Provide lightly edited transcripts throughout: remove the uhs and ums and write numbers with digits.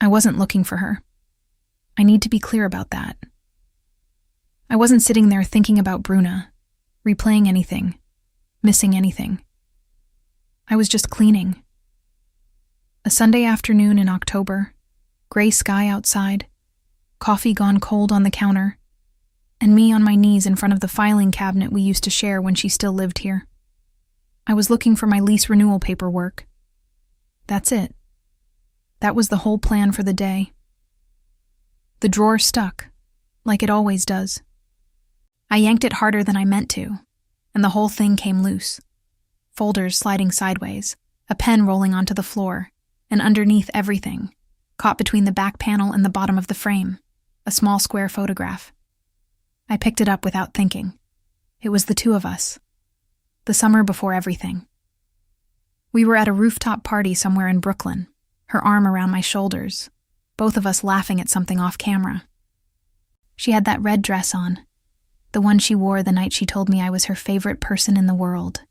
I wasn't looking for her. I need to be clear about that. I wasn't sitting there thinking about Bruna, replaying anything, missing anything. I was just cleaning. A Sunday afternoon in October, gray sky outside, coffee gone cold on the counter, and me on my knees in front of the filing cabinet we used to share when she still lived here. I was looking for my lease renewal paperwork. That's it. That was the whole plan for the day. The drawer stuck, like it always does. I yanked it harder than I meant to, and the whole thing came loose. Folders sliding sideways, a pen rolling onto the floor, and underneath everything, caught between the back panel and the bottom of the frame, a small square photograph. I picked it up without thinking. It was the two of us. The summer before everything. We were at a rooftop party somewhere in Brooklyn, her arm around my shoulders, both of us laughing at something off camera. She had that red dress on, the one she wore the night she told me I was her favorite person in the world.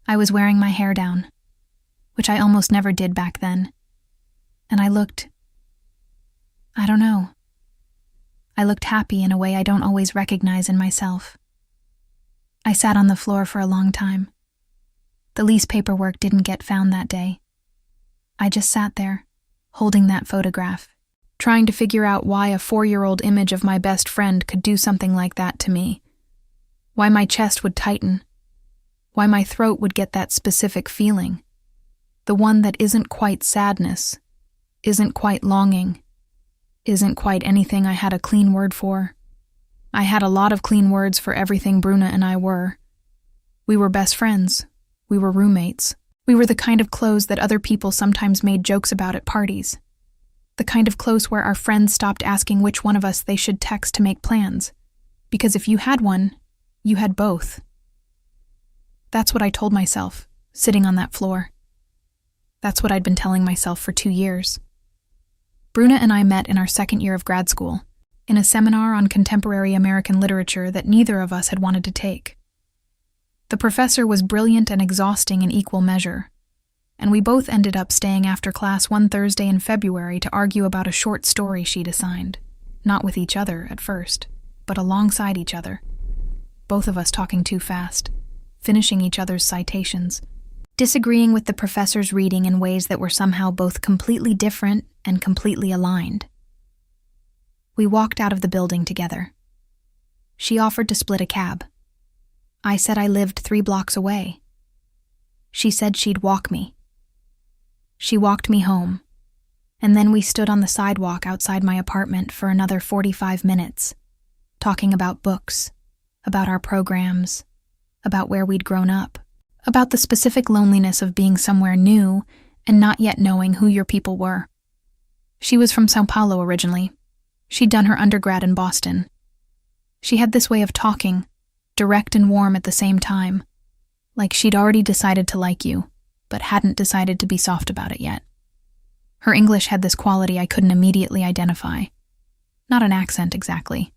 I was wearing my hair down, which I almost never did back then, and I looked happy in a way I don't always recognize in myself. I sat on the floor for a long time. The lease paperwork didn't get found that day. I just sat there, holding that photograph, trying to figure out why a 4-year-old image of my best friend could do something like that to me. Why my chest would tighten. Why my throat would get that specific feeling. The one that isn't quite sadness, isn't quite longing, isn't quite anything I had a clean word for. I had a lot of clean words for everything Bruna and I were. We were best friends. We were roommates. We were the kind of close that other people sometimes made jokes about at parties. The kind of close where our friends stopped asking which one of us they should text to make plans. Because if you had one, you had both. That's what I told myself, sitting on that floor. That's what I'd been telling myself for 2 years. Bruna and I met in our second year of grad school, in a seminar on contemporary American literature that neither of us had wanted to take. The professor was brilliant and exhausting in equal measure, and we both ended up staying after class one Thursday in February to argue about a short story she'd assigned, not with each other at first, but alongside each other. Both of us talking too fast, finishing each other's citations, disagreeing with the professor's reading in ways that were somehow both completely different and completely aligned. We walked out of the building together. She offered to split a cab. I said I lived 3 blocks away. She said she'd walk me. She walked me home, and then we stood on the sidewalk outside my apartment for another 45 minutes, talking about books, about our programs, about where we'd grown up, about the specific loneliness of being somewhere new and not yet knowing who your people were. She was from Sao Paulo originally. She'd done her undergrad in Boston. She had this way of talking, direct and warm at the same time, like she'd already decided to like you, but hadn't decided to be soft about it yet. Her English had this quality I couldn't immediately identify. Not an accent exactly.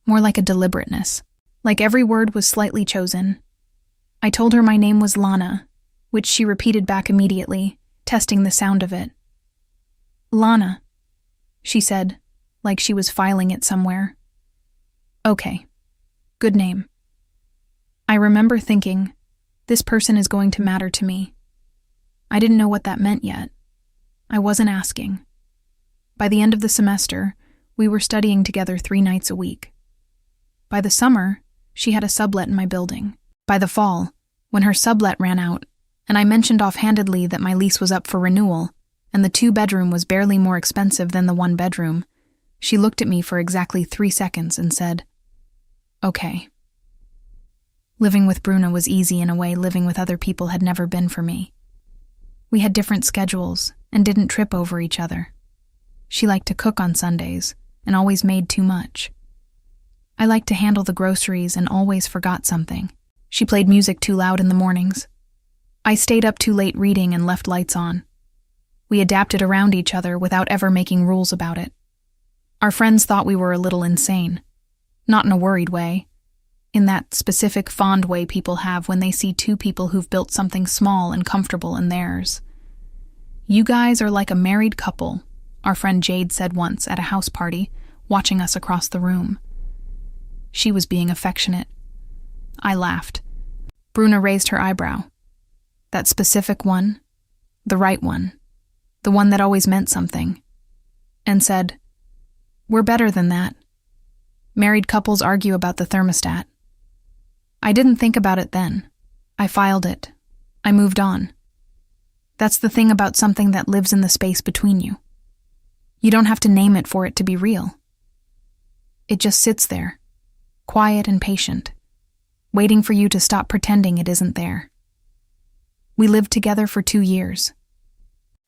More like a deliberateness, like every word was slightly chosen. I told her my name was Lana, which she repeated back immediately, testing the sound of it. Lana, she said, like she was filing it somewhere. Okay, good name. I remember thinking, this person is going to matter to me. I didn't know what that meant yet. I wasn't asking. By the end of the semester, we were studying together 3 nights a week. By the summer, she had a sublet in my building. By the fall, when her sublet ran out, and I mentioned offhandedly that my lease was up for renewal, and the 2-bedroom was barely more expensive than the 1-bedroom, she looked at me for exactly 3 seconds and said, okay. Living with Bruna was easy in a way living with other people had never been for me. We had different schedules and didn't trip over each other. She liked to cook on Sundays and always made too much. I liked to handle the groceries and always forgot something. She played music too loud in the mornings. I stayed up too late reading and left lights on. We adapted around each other without ever making rules about it. Our friends thought we were a little insane. Not in a worried way. In that specific fond way people have when they see 2 people who've built something small and comfortable in theirs. "You guys are like a married couple," our friend Jade said once at a house party, watching us across the room. She was being affectionate. I laughed. Bruna raised her eyebrow. "That specific one? The right one? The one that always meant something?" And said, "We're better than that. Married couples argue about the thermostat." I didn't think about it then. I filed it. I moved on. That's the thing about something that lives in the space between you. You don't have to name it for it to be real. It just sits there, quiet and patient, waiting for you to stop pretending it isn't there. We lived together for 2 years.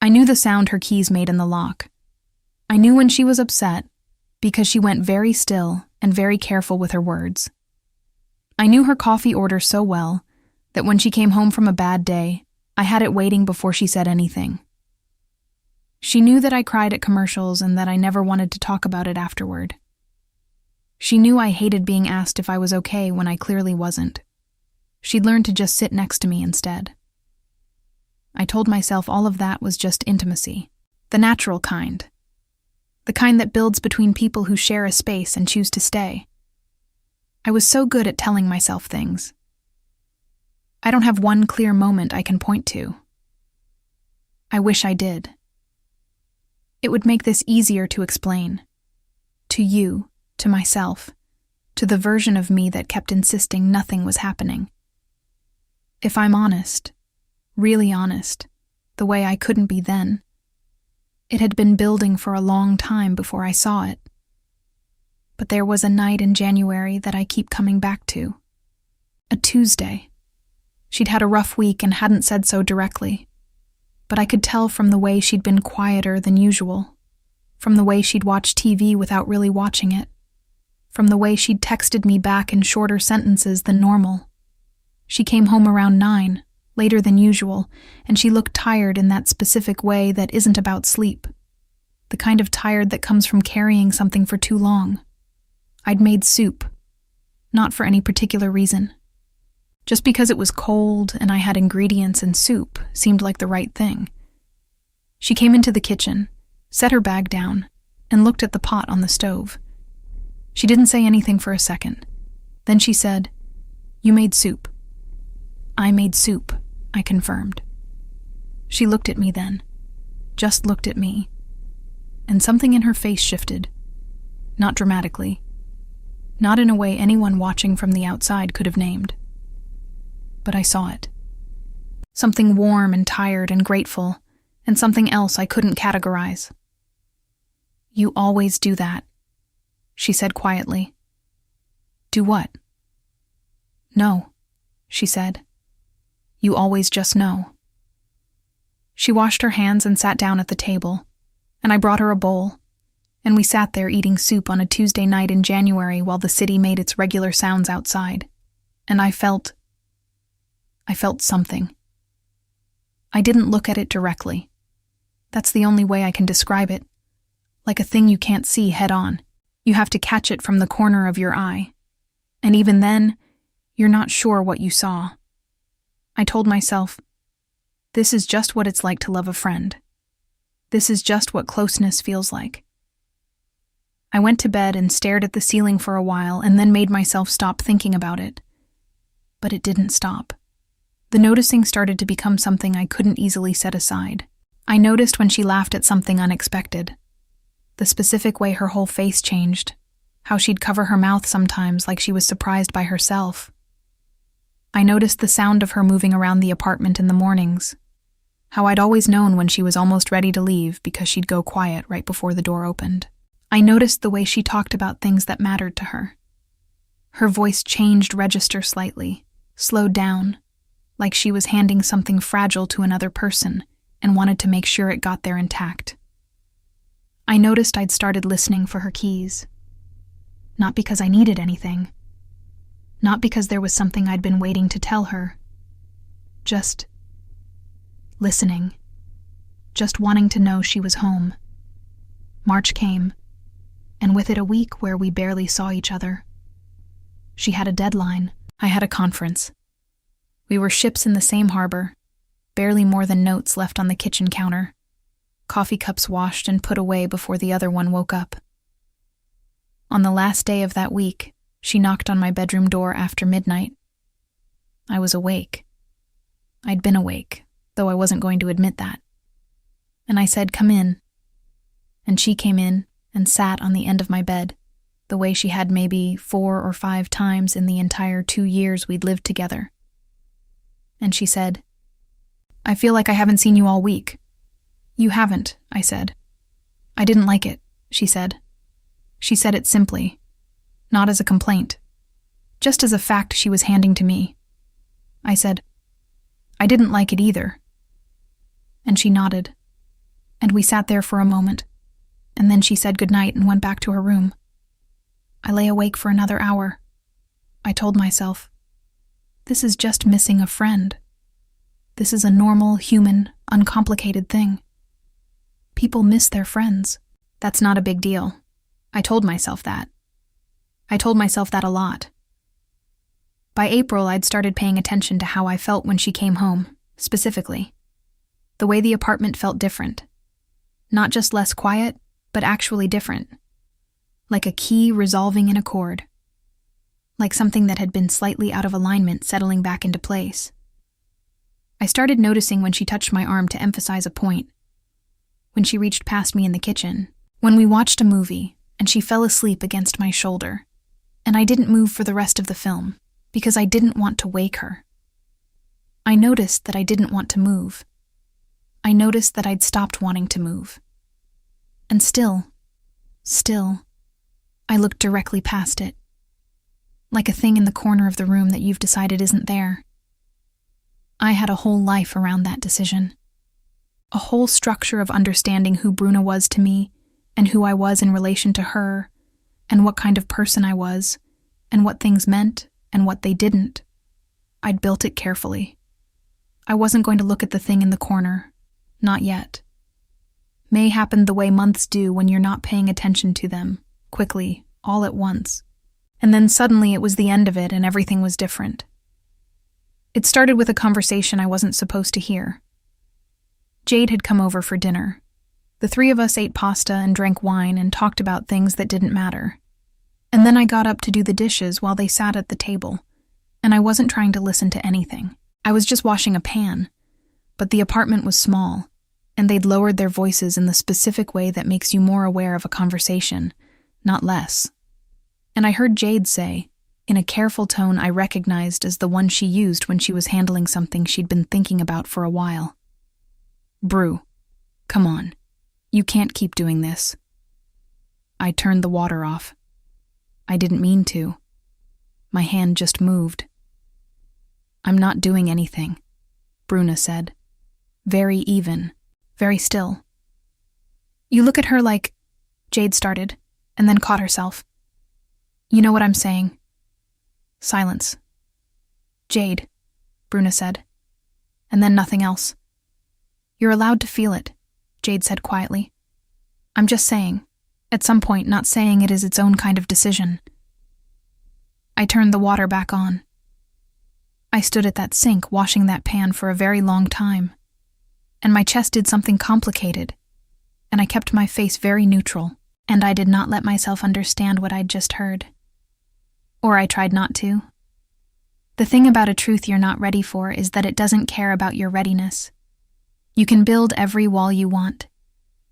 I knew the sound her keys made in the lock. I knew when she was upset, because she went very still and very careful with her words. I knew her coffee order so well that when she came home from a bad day, I had it waiting before she said anything. She knew that I cried at commercials and that I never wanted to talk about it afterward. She knew I hated being asked if I was okay when I clearly wasn't. She'd learned to just sit next to me instead. I told myself all of that was just intimacy, the natural kind. The kind that builds between people who share a space and choose to stay. I was so good at telling myself things. I don't have one clear moment I can point to. I wish I did. It would make this easier to explain. To you, to myself, to the version of me that kept insisting nothing was happening. If I'm honest, really honest, the way I couldn't be then, it had been building for a long time before I saw it. But there was a night in January that I keep coming back to. A Tuesday. She'd had a rough week and hadn't said so directly, but I could tell from the way she'd been quieter than usual, from the way she'd watched TV without really watching it, from the way she'd texted me back in shorter sentences than normal. She came home around 9, later than usual, and she looked tired in that specific way that isn't about sleep, the kind of tired that comes from carrying something for too long. I'd made soup, not for any particular reason. Just because it was cold and I had ingredients and soup seemed like the right thing. She came into the kitchen, set her bag down, and looked at the pot on the stove. She didn't say anything for a second. Then she said, "You made soup." "I made soup," I confirmed. She looked at me then, just looked at me, and something in her face shifted. Not dramatically. Not in a way anyone watching from the outside could have named. But I saw it. Something warm and tired and grateful, and something else I couldn't categorize. "You always do that," she said quietly. "Do what?" "No," she said. "You always just know." She washed her hands and sat down at the table, and I brought her a bowl, and we sat there eating soup on a Tuesday night in January while the city made its regular sounds outside, and I felt something. I didn't look at it directly. That's the only way I can describe it. Like a thing you can't see head on. You have to catch it from the corner of your eye. And even then, you're not sure what you saw. I told myself, this is just what it's like to love a friend. This is just what closeness feels like. I went to bed and stared at the ceiling for a while and then made myself stop thinking about it. But it didn't stop. The noticing started to become something I couldn't easily set aside. I noticed when she laughed at something unexpected. The specific way her whole face changed. How she'd cover her mouth sometimes like she was surprised by herself. I noticed the sound of her moving around the apartment in the mornings. How I'd always known when she was almost ready to leave because she'd go quiet right before the door opened. I noticed the way she talked about things that mattered to her. Her voice changed register slightly, slowed down, like she was handing something fragile to another person and wanted to make sure it got there intact. I noticed I'd started listening for her keys. Not because I needed anything. Not because there was something I'd been waiting to tell her. Just listening. Just wanting to know she was home. March came, and with it a week where we barely saw each other. She had a deadline. I had a conference. We were ships in the same harbor, barely more than notes left on the kitchen counter. coffee cups washed and put away before the other one woke up. On the last day of that week, she knocked on my bedroom door after midnight. I was awake. I'd been awake, though I wasn't going to admit that. And I said, "Come in." And she came in and sat on the end of my bed, the way she had maybe 4 or 5 times in the entire 2 years we'd lived together. And she said, "I feel like I haven't seen you all week." "You haven't," I said. "I didn't like it," she said. She said it simply, not as a complaint, just as a fact she was handing to me. I said, "I didn't like it either." And she nodded, and we sat there for a moment, and then she said goodnight and went back to her room. I lay awake for another hour. I told myself, this is just missing a friend. This is a normal, human, uncomplicated thing. People miss their friends. That's not a big deal. I told myself that. I told myself that a lot. By April, I'd started paying attention to how I felt when she came home, specifically. The way the apartment felt different. Not just less quiet, but actually different. Like a key resolving in a chord. Like something that had been slightly out of alignment settling back into place. I started noticing when she touched my arm to emphasize a point. When she reached past me in the kitchen. When we watched a movie, and she fell asleep against my shoulder. And I didn't move for the rest of the film, because I didn't want to wake her. I noticed that I didn't want to move. I noticed that I'd stopped wanting to move. And still, I looked directly past it. Like a thing in the corner of the room that you've decided isn't there. I had a whole life around that decision. A whole structure of understanding who Bruna was to me, and who I was in relation to her, and what kind of person I was, and what things meant, and what they didn't. I'd built it carefully. I wasn't going to look at the thing in the corner. Not yet. May happened the way months do when you're not paying attention to them, quickly, all at once. And then suddenly it was the end of it and everything was different. It started with a conversation I wasn't supposed to hear. Jade had come over for dinner. The 3 of us ate pasta and drank wine and talked about things that didn't matter. And then I got up to do the dishes while they sat at the table, and I wasn't trying to listen to anything. I was just washing a pan. But the apartment was small, and they'd lowered their voices in the specific way that makes you more aware of a conversation, not less. And I heard Jade say, in a careful tone I recognized as the one she used when she was handling something she'd been thinking about for a while. "Brew, come on. You can't keep doing this." I turned the water off. I didn't mean to. My hand just moved. "I'm not doing anything," Bruna said. Very even, very still. "You look at her like," Jade started, and then caught herself. "You know what I'm saying." Silence. "Jade," Bruna said, and then nothing else. "You're allowed to feel it," Jade said quietly. "I'm just saying, at some point not saying it is its own kind of decision." I turned the water back on. I stood at that sink washing that pan for a very long time, and my chest did something complicated, and I kept my face very neutral, and I did not let myself understand what I'd just heard. Or I tried not to. The thing about a truth you're not ready for is that it doesn't care about your readiness. You can build every wall you want.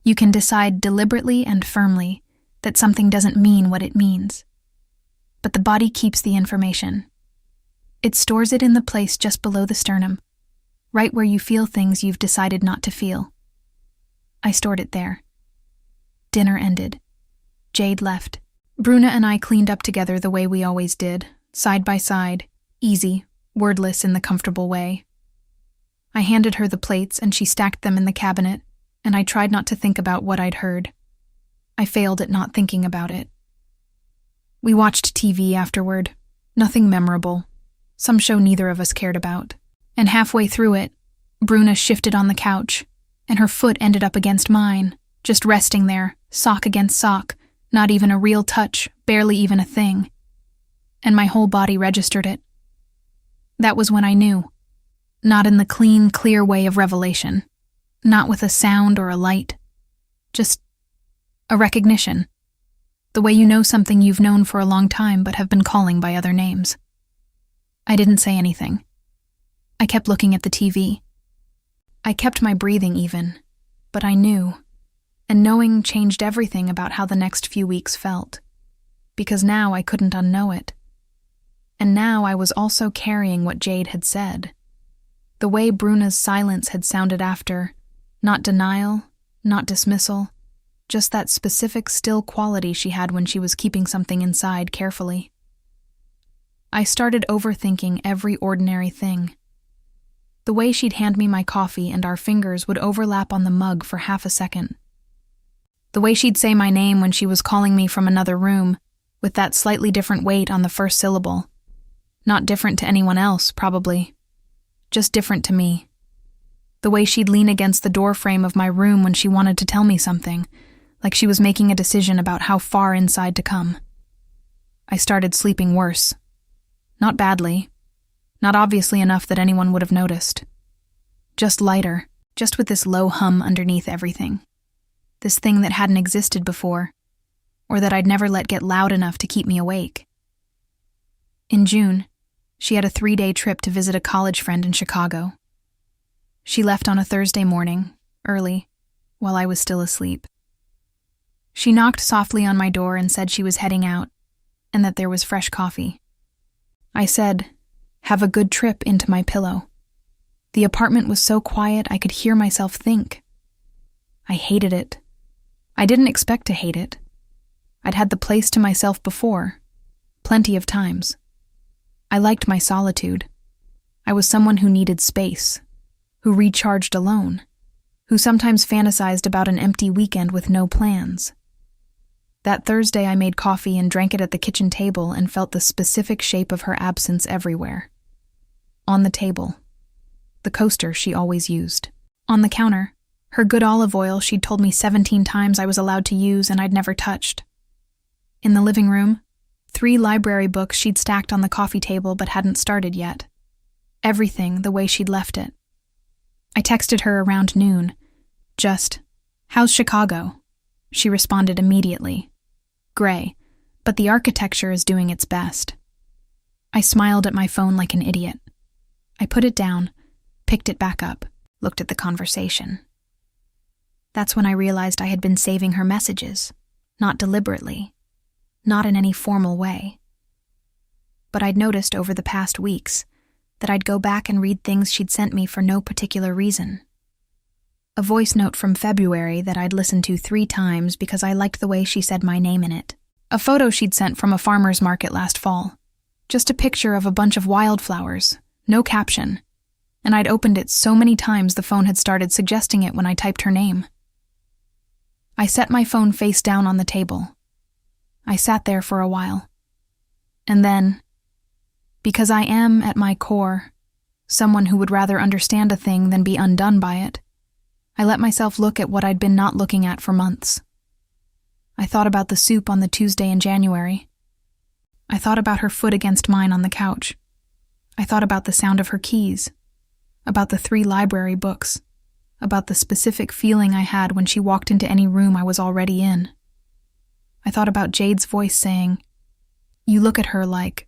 You can decide deliberately and firmly that something doesn't mean what it means. But the body keeps the information. It stores it in the place just below the sternum, right where you feel things you've decided not to feel. I stored it there. Dinner ended. Jade left. Bruna and I cleaned up together the way we always did, side by side, easy, wordless in the comfortable way. I handed her the plates and she stacked them in the cabinet, and I tried not to think about what I'd heard. I failed at not thinking about it. We watched TV afterward. Nothing memorable. Some show neither of us cared about. And halfway through it, Bruna shifted on the couch, and her foot ended up against mine, just resting there, sock against sock, not even a real touch, barely even a thing. And my whole body registered it. That was when I knew. Not in the clean, clear way of revelation. Not with a sound or a light, Just a recognition. The way you know something you've known for a long time but have been calling by other names. I didn't say anything. I kept looking at the TV. I kept my breathing even, but I knew, and knowing changed everything about how the next few weeks felt, because now I couldn't unknow it. And now I was also carrying what Jade had said. The way Bruna's silence had sounded after, not denial, not dismissal, just that specific still quality she had when she was keeping something inside carefully. I started overthinking every ordinary thing. The way she'd hand me my coffee and our fingers would overlap on the mug for half a second. The way she'd say my name when she was calling me from another room, with that slightly different weight on the first syllable. Not different to anyone else, probably. Just different to me. The way she'd lean against the doorframe of my room when she wanted to tell me something, like she was making a decision about how far inside to come. I started sleeping worse. Not badly. Not obviously enough that anyone would have noticed. Just lighter, just with this low hum underneath everything. This thing that hadn't existed before, or that I'd never let get loud enough to keep me awake. In June, she had a 3-day trip to visit a college friend in Chicago. She left on a Thursday morning, early, while I was still asleep. She knocked softly on my door and said she was heading out, and that there was fresh coffee. I said, "Have a good trip," into my pillow. The apartment was so quiet I could hear myself think. I hated it. I didn't expect to hate it. I'd had the place to myself before, plenty of times. I liked my solitude. I was someone who needed space, who recharged alone, who sometimes fantasized about an empty weekend with no plans. That Thursday I made coffee and drank it at the kitchen table and felt the specific shape of her absence everywhere. On the table. The coaster she always used. On the counter. Her good olive oil she'd told me 17 times I was allowed to use and I'd never touched. In the living room, 3 library books she'd stacked on the coffee table but hadn't started yet. Everything the way she'd left it. I texted her around noon. Just, "How's Chicago?" She responded immediately. Gray, but the architecture is doing its best. I smiled at my phone like an idiot. I put it down, picked it back up, looked at the conversation. That's when I realized I had been saving her messages, not deliberately, not in any formal way. But I'd noticed over the past weeks that I'd go back and read things she'd sent me for no particular reason. A voice note from February that I'd listened to 3 times because I liked the way she said my name in it. A photo she'd sent from a farmer's market last fall. Just a picture of a bunch of wildflowers, no caption. And I'd opened it so many times the phone had started suggesting it when I typed her name. I set my phone face down on the table. I sat there for a while. And then, because I am, at my core, someone who would rather understand a thing than be undone by it, I let myself look at what I'd been not looking at for months. I thought about the soup on the Tuesday in January. I thought about her foot against mine on the couch. I thought about the sound of her keys, about the 3 library books, about the specific feeling I had when she walked into any room I was already in. I thought about Jade's voice saying, "You look at her like..."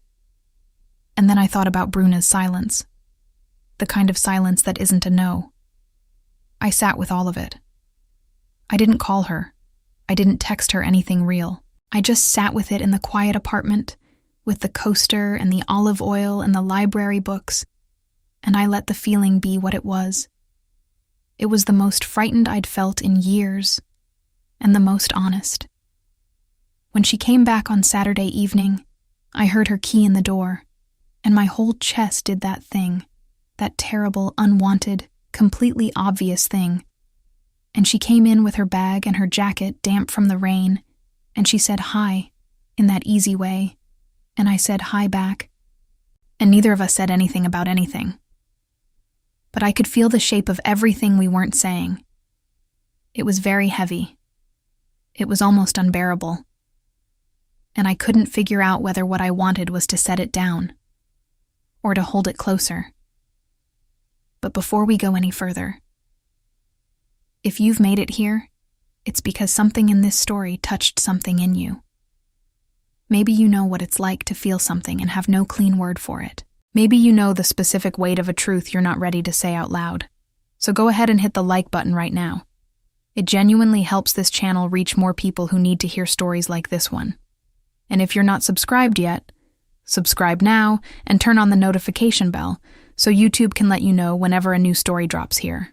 And then I thought about Bruna's silence, the kind of silence that isn't a no. I sat with all of it. I didn't call her. I didn't text her anything real. I just sat with it in the quiet apartment, with the coaster and the olive oil and the library books, and I let the feeling be what it was. It was the most frightened I'd felt in years, and the most honest. When she came back on Saturday evening, I heard her key in the door, and my whole chest did that thing, that terrible, unwanted, completely obvious thing. And she came in with her bag and her jacket damp from the rain, and she said hi, in that easy way, and I said hi back, and neither of us said anything about anything. But I could feel the shape of everything we weren't saying. It was very heavy. It was almost unbearable. And I couldn't figure out whether what I wanted was to set it down, or to hold it closer. But before we go any further, if you've made it here, It's because something in this story touched something in you. Maybe you know what it's like to feel something and have no clean word for it. Maybe you know the specific weight of a truth you're not ready to say out loud. So go ahead and hit the like button right now. It genuinely helps this channel reach more people who need to hear stories like this one. And if you're not subscribed yet, subscribe now and turn on the notification bell so YouTube can let you know whenever a new story drops here.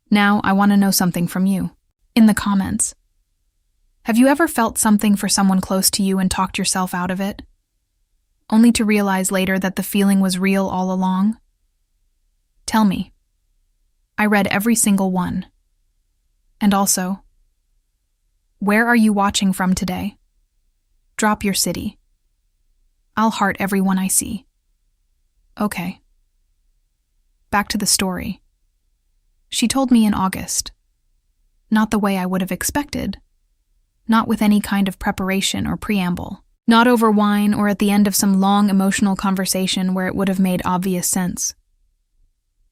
Now, I want to know something from you. In the comments. Have you ever felt something for someone close to you and talked yourself out of it? Only to realize later that the feeling was real all along? Tell me. I read every single one. And also, where are you watching from today? Drop your city. I'll heart everyone I see. Okay. Back to the story. She told me in August. Not the way I would have expected. Not with any kind of preparation or preamble. Not over wine or at the end of some long emotional conversation where it would have made obvious sense.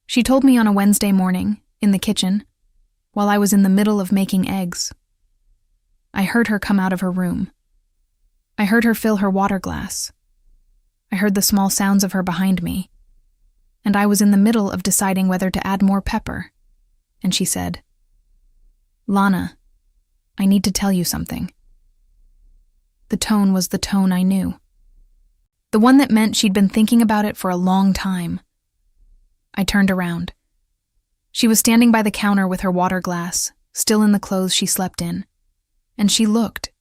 She told me on a Wednesday morning, in the kitchen, while I was in the middle of making eggs. I heard her come out of her room. I heard her fill her water glass. I heard the small sounds of her behind me. And I was in the middle of deciding whether to add more pepper. And she said, "Lana, I need to tell you something." The tone was the tone I knew. The one that meant she'd been thinking about it for a long time. I turned around. She was standing by the counter with her water glass, still in the clothes she slept in. And she looked.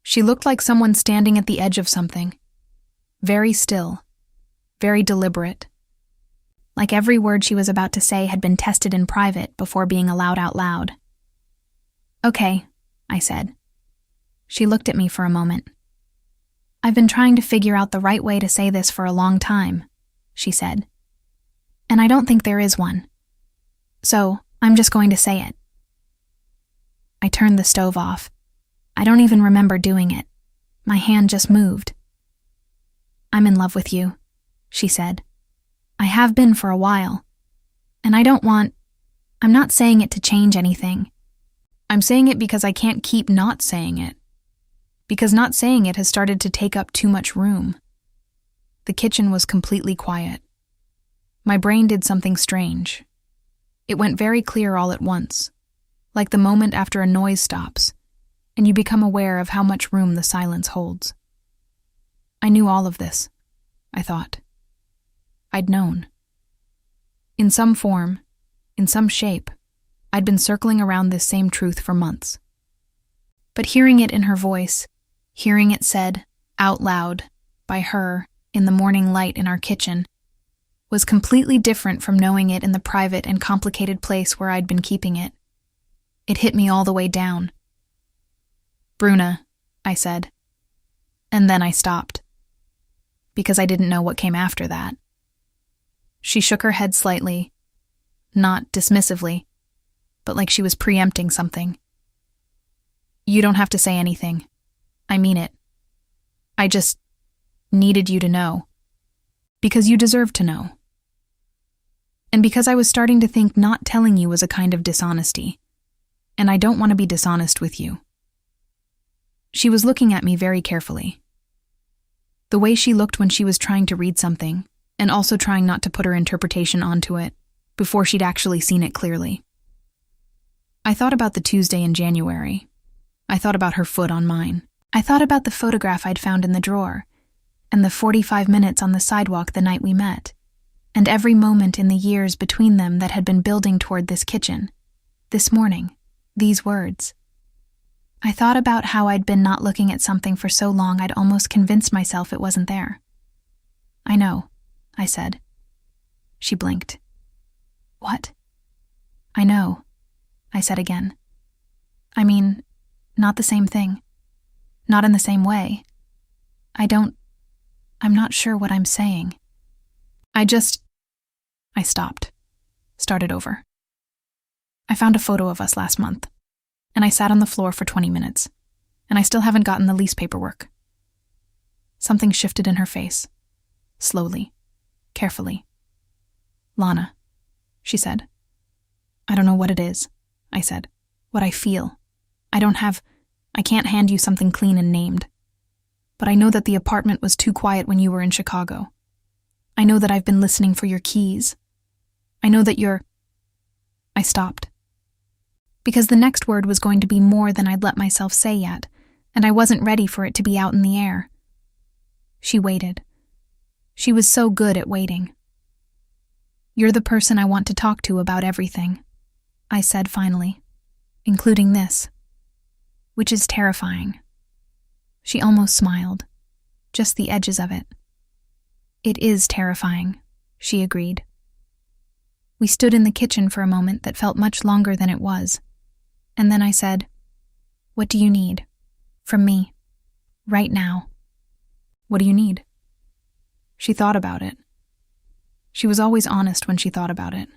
She looked like someone standing at the edge of something. Very still. Very deliberate. Like every word she was about to say had been tested in private before being allowed out loud. "Okay," I said. She looked at me for a moment. "I've been trying to figure out the right way to say this for a long time," she said. "And I don't think there is one. So, I'm just going to say it." I turned the stove off. I don't even remember doing it. My hand just moved. "I'm in love with you," she said. "I have been for a while. And I'm not saying it to change anything. I'm saying it because I can't keep not saying it. Because not saying it has started to take up too much room." The kitchen was completely quiet. My brain did something strange. It went very clear all at once, like the moment after a noise stops, and you become aware of how much room the silence holds. I knew all of this, I thought. I'd known. In some form, in some shape, I'd been circling around this same truth for months. But hearing it in her voice, hearing it said, out loud, by her, in the morning light in our kitchen, was completely different from knowing it in the private and complicated place where I'd been keeping it. It hit me all the way down. "Bruna," I said. And then I stopped. Because I didn't know what came after that. She shook her head slightly, not dismissively, but like she was preempting something. "You don't have to say anything. I mean it. I just needed you to know. Because you deserve to know. And because I was starting to think not telling you was a kind of dishonesty. And I don't want to be dishonest with you." She was looking at me very carefully. The way she looked when she was trying to read something, and also trying not to put her interpretation onto it, before she'd actually seen it clearly. I thought about the Tuesday in January. I thought about her foot on mine. I thought about the photograph I'd found in the drawer, and the 45 minutes on the sidewalk the night we met, and every moment in the years between them that had been building toward this kitchen, this morning, these words. I thought about how I'd been not looking at something for so long I'd almost convinced myself it wasn't there. "I know," I said. She blinked. "What?" "I know," I said again. "I mean, not the same thing. Not in the same way. I'm not sure what I'm saying. I stopped. Started over. I found a photo of us last month, and I sat on the floor for 20 minutes, and I still haven't gotten the lease paperwork. Something shifted in her face. Slowly. Carefully. "Lana," she said. "I don't know what it is," I said. what I feel. I can't hand you something clean and named. But I know that the apartment was too quiet when you were in Chicago. I know that I've been listening for your keys. I know that I stopped. Because the next word was going to be more than I'd let myself say yet, and I wasn't ready for it to be out in the air. She waited. She was so good at waiting. You're the person I want to talk to about everything, I said finally, including this, which is terrifying. She almost smiled, just the edges of it. It is terrifying, she agreed. We stood in the kitchen for a moment that felt much longer than it was, and then I said, "What do you need? From me. Right now." "What do you need?" She thought about it. She was always honest when she thought about it.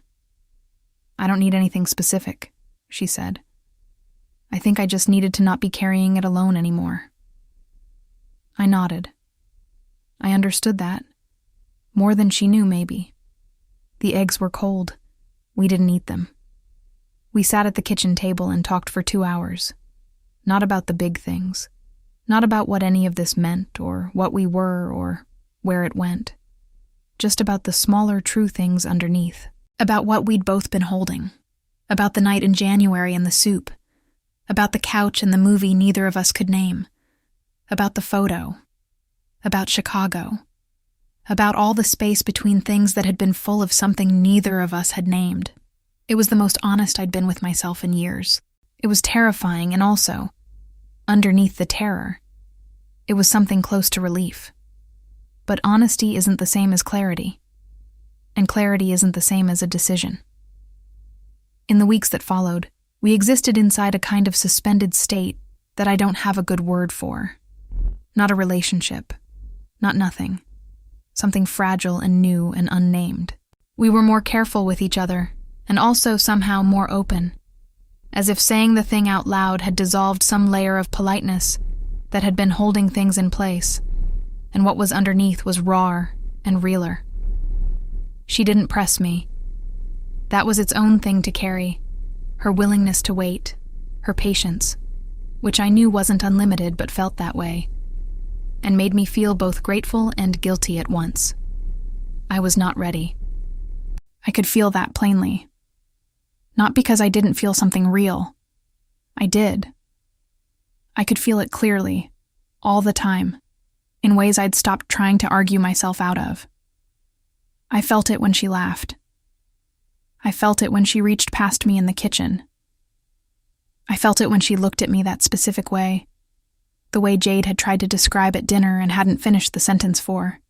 "I don't need anything specific," she said. "I think I just needed to not be carrying it alone anymore." I nodded. I understood that. More than she knew, maybe. The eggs were cold. We didn't eat them. We sat at the kitchen table and talked for 2 hours. Not about the big things. Not about what any of this meant, or what we were, or where it went. Just about the smaller true things underneath. About what we'd both been holding. About the night in January and the soup. About the couch and the movie neither of us could name. About the photo. About Chicago. About all the space between things that had been full of something neither of us had named. It was the most honest I'd been with myself in years. It was terrifying, and also, underneath the terror, it was something close to relief. But honesty isn't the same as clarity, and clarity isn't the same as a decision. In the weeks that followed, we existed inside a kind of suspended state that I don't have a good word for. Not a relationship, not nothing. Something fragile and new and unnamed. We were more careful with each other, and also somehow more open, as if saying the thing out loud had dissolved some layer of politeness that had been holding things in place, and what was underneath was rawer and realer. She didn't press me. That was its own thing to carry, her willingness to wait, her patience, which I knew wasn't unlimited but felt that way, and made me feel both grateful and guilty at once. I was not ready. I could feel that plainly. Not because I didn't feel something real. I did. I could feel it clearly, all the time, in ways I'd stopped trying to argue myself out of. I felt it when she laughed. I felt it when she reached past me in the kitchen. I felt it when she looked at me that specific way, the way Jade had tried to describe at dinner and hadn't finished the sentence for.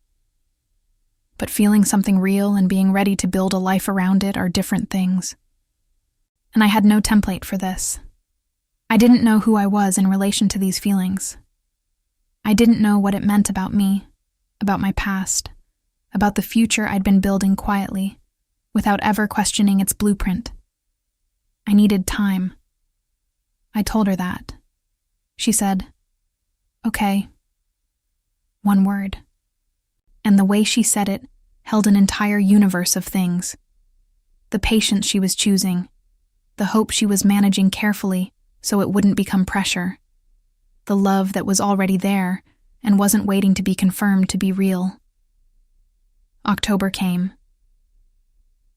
But feeling something real and being ready to build a life around it are different things. And I had no template for this. I didn't know who I was in relation to these feelings. I didn't know what it meant about me, about my past, about the future I'd been building quietly, without ever questioning its blueprint. I needed time. I told her that. She said, "Okay." One word. And the way she said it held an entire universe of things. The patience she was choosing, the hope she was managing carefully so it wouldn't become pressure, the love that was already there and wasn't waiting to be confirmed to be real. October came.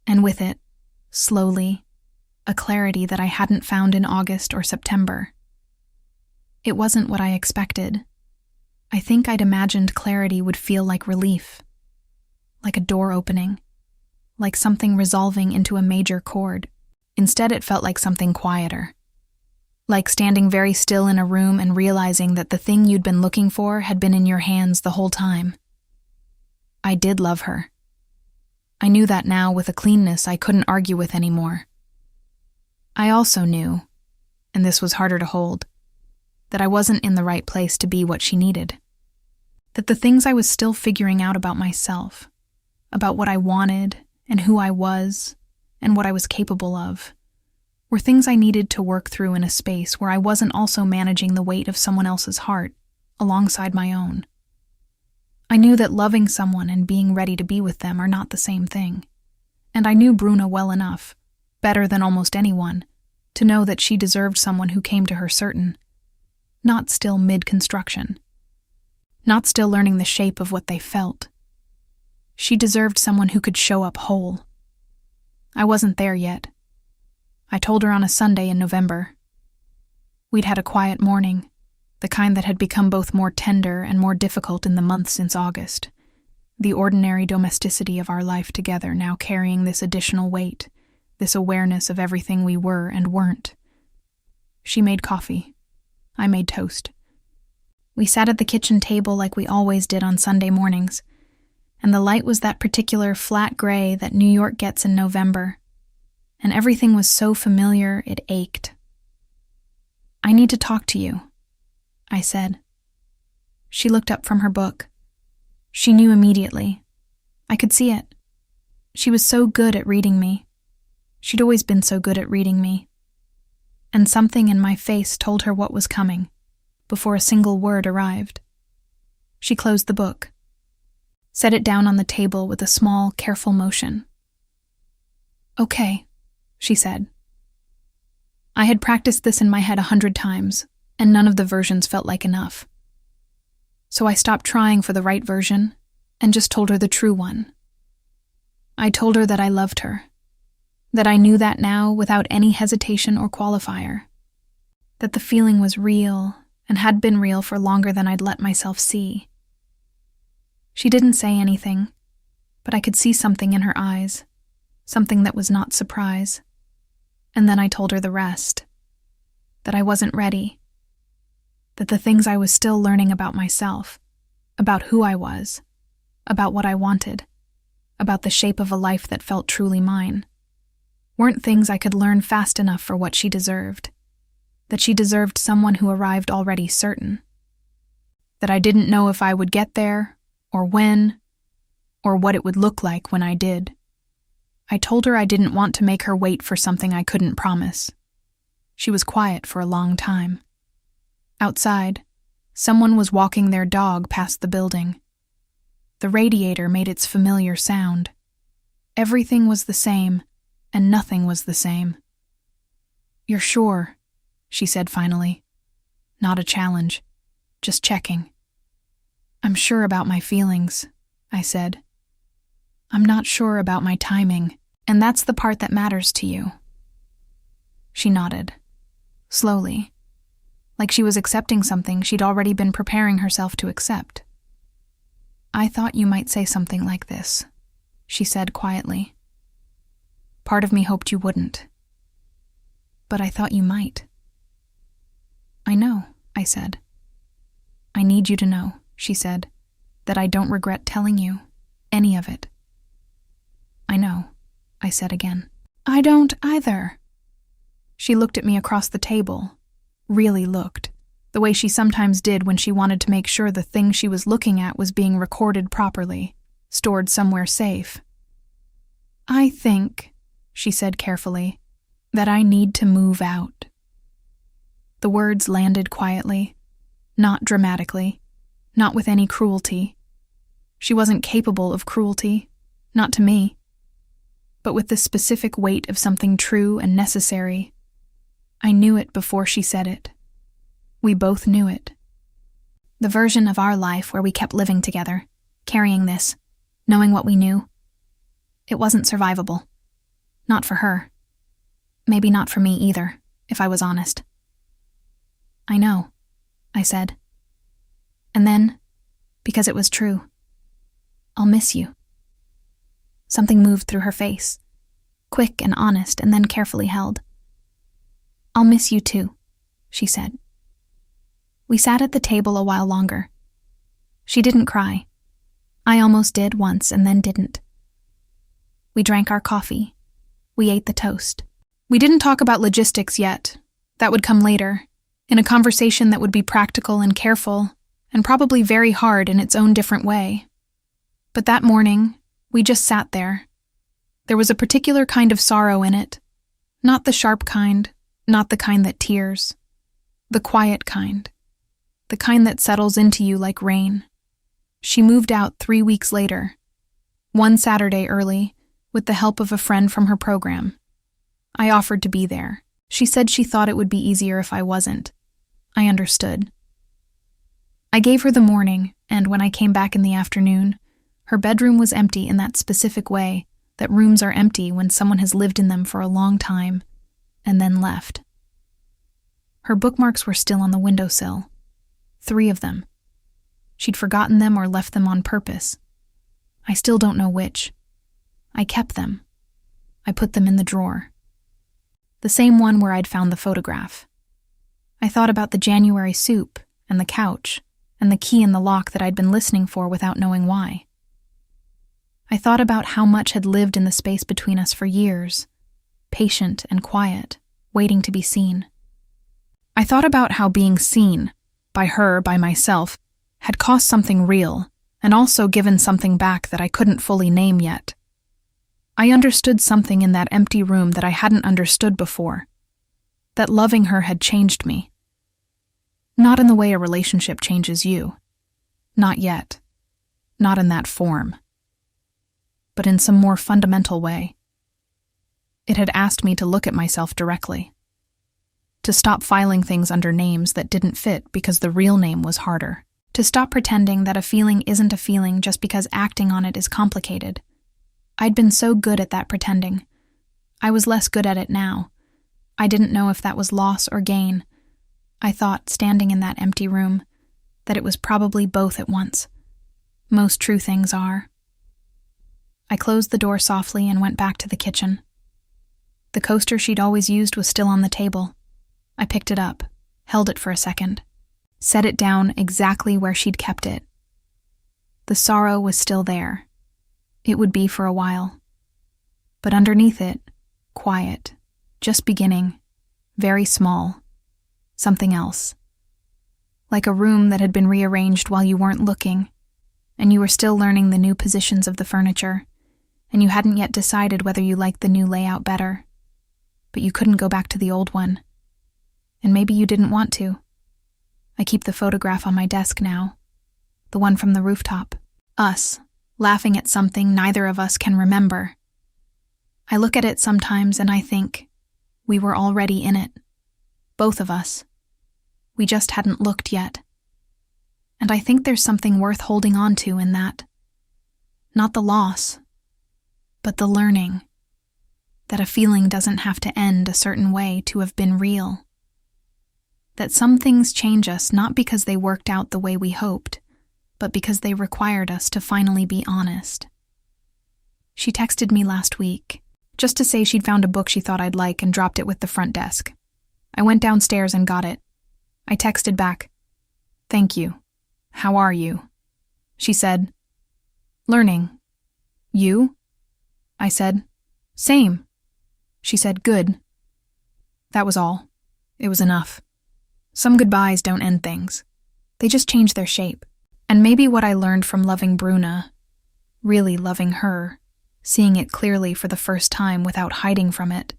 And with it, slowly, a clarity that I hadn't found in August or September. It wasn't what I expected. I think I'd imagined clarity would feel like relief, like a door opening, like something resolving into a major chord. Instead, it felt like something quieter, like standing very still in a room and realizing that the thing you'd been looking for had been in your hands the whole time. I did love her. I knew that now with a cleanness I couldn't argue with anymore. I also knew, and this was harder to hold, that I wasn't in the right place to be what she needed. That the things I was still figuring out about myself, about what I wanted and who I was and what I was capable of, were things I needed to work through in a space where I wasn't also managing the weight of someone else's heart alongside my own. I knew that loving someone and being ready to be with them are not the same thing, and I knew Bruna well enough, better than almost anyone, to know that she deserved someone who came to her certain, not still mid-construction, not still learning the shape of what they felt. She deserved someone who could show up whole. I wasn't there yet. I told her on a Sunday in November. We'd had a quiet morning, the kind that had become both more tender and more difficult in the months since August, the ordinary domesticity of our life together now carrying this additional weight, this awareness of everything we were and weren't. She made coffee. I made toast. We sat at the kitchen table like we always did on Sunday mornings, and the light was that particular flat gray that New York gets in November, and everything was so familiar it ached. "I need to talk to you," I said. She looked up from her book. She knew immediately. I could see it. She was so good at reading me. She'd always been so good at reading me. And something in my face told her what was coming, before a single word arrived. She closed the book, set it down on the table with a small, careful motion. "Okay," she said. I had practiced this in my head 100 times, and none of the versions felt like enough. So I stopped trying for the right version and just told her the true one. I told her that I loved her, that I knew that now without any hesitation or qualifier, that the feeling was real and had been real for longer than I'd let myself see. She didn't say anything, but I could see something in her eyes, something that was not surprise. And then I told her the rest, that I wasn't ready, that the things I was still learning about myself, about who I was, about what I wanted, about the shape of a life that felt truly mine, weren't things I could learn fast enough for what she deserved, that she deserved someone who arrived already certain, that I didn't know if I would get there, or when, or what it would look like when I did. I told her I didn't want to make her wait for something I couldn't promise. She was quiet for a long time. Outside, someone was walking their dog past the building. The radiator made its familiar sound. Everything was the same, and nothing was the same. "You're sure?" she said finally. Not a challenge, just checking. "I'm sure about my feelings," I said. "I'm not sure about my timing, and that's the part that matters to you." She nodded, slowly, like she was accepting something she'd already been preparing herself to accept. "I thought you might say something like this," she said quietly. "Part of me hoped you wouldn't. But I thought you might." "I know," I said. "I need you to know," she said, "that I don't regret telling you any of it." "I know," I said again. "I don't either." She looked at me across the table, really looked, the way she sometimes did when she wanted to make sure the thing she was looking at was being recorded properly, stored somewhere safe. "I think," she said carefully, "that I need to move out." The words landed quietly, not dramatically, not with any cruelty. She wasn't capable of cruelty, not to me, but with the specific weight of something true and necessary. I knew it before she said it. We both knew it. The version of our life where we kept living together, carrying this, knowing what we knew, it wasn't survivable. Not for her. Maybe not for me either, if I was honest. "I know," I said. And then, because it was true, "I'll miss you." Something moved through her face, quick and honest, and then carefully held. "I'll miss you too," she said. We sat at the table a while longer. She didn't cry. I almost did once and then didn't. We drank our coffee. We ate the toast. We didn't talk about logistics yet. That would come later, in a conversation that would be practical and careful, and probably very hard in its own different way. But that morning, we just sat there. There was a particular kind of sorrow in it. Not the sharp kind, not the kind that tears. The quiet kind. The kind that settles into you like rain. She moved out 3 weeks later. One Saturday early, with the help of a friend from her program. I offered to be there. She said she thought it would be easier if I wasn't. I understood. I gave her the morning, and when I came back in the afternoon, her bedroom was empty in that specific way that rooms are empty when someone has lived in them for a long time and then left. Her bookmarks were still on the windowsill. 3 of them. She'd forgotten them or left them on purpose. I still don't know which. I kept them. I put them in the drawer. The same one where I'd found the photograph. I thought about the January soup and the couch and the key in the lock that I'd been listening for without knowing why. I thought about how much had lived in the space between us for years, patient and quiet, waiting to be seen. I thought about how being seen, by her, by myself, had cost something real and also given something back that I couldn't fully name yet. I understood something in that empty room that I hadn't understood before, that loving her had changed me. Not in the way a relationship changes you. Not yet. Not in that form. But in some more fundamental way. It had asked me to look at myself directly. To stop filing things under names that didn't fit because the real name was harder. To stop pretending that a feeling isn't a feeling just because acting on it is complicated. I'd been so good at that pretending. I was less good at it now. I didn't know if that was loss or gain. I thought, standing in that empty room, that it was probably both at once. Most true things are. I closed the door softly and went back to the kitchen. The coaster she'd always used was still on the table. I picked it up, held it for a second, set it down exactly where she'd kept it. The sorrow was still there. It would be for a while. But underneath it, quiet, just beginning, very small, something else. Like a room that had been rearranged while you weren't looking, and you were still learning the new positions of the furniture, and you hadn't yet decided whether you liked the new layout better. But you couldn't go back to the old one. And maybe you didn't want to. I keep the photograph on my desk now. The one from the rooftop. Us, laughing at something neither of us can remember. I look at it sometimes and I think, we were already in it. Both of us. We just hadn't looked yet. And I think there's something worth holding on to in that. Not the loss, but the learning. That a feeling doesn't have to end a certain way to have been real. That some things change us not because they worked out the way we hoped, but because they required us to finally be honest. She texted me last week, just to say she'd found a book she thought I'd like and dropped it with the front desk. I went downstairs and got it. I texted back, "Thank you. How are you?" She said, "Learning. You?" I said, "Same." She said, "Good." That was all. It was enough. Some goodbyes don't end things. They just change their shape. And maybe what I learned from loving Bruna, really loving her, seeing it clearly for the first time without hiding from it,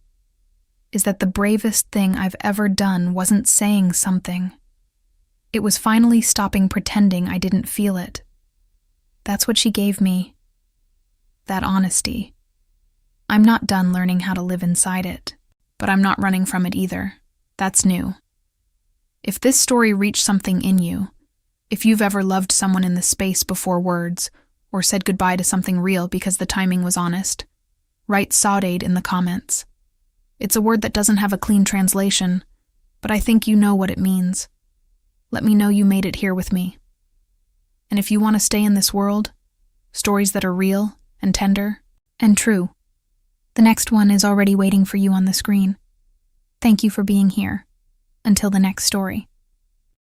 is that the bravest thing I've ever done wasn't saying something. It was finally stopping pretending I didn't feel it. That's what she gave me. That honesty. I'm not done learning how to live inside it, but I'm not running from it either. That's new. If this story reached something in you, if you've ever loved someone in the space before words, or said goodbye to something real because the timing was honest, write "saudade" in the comments. It's a word that doesn't have a clean translation, but I think you know what it means. Let me know you made it here with me. And if you want to stay in this world, stories that are real and tender and true, the next one is already waiting for you on the screen. Thank you for being here. Until the next story.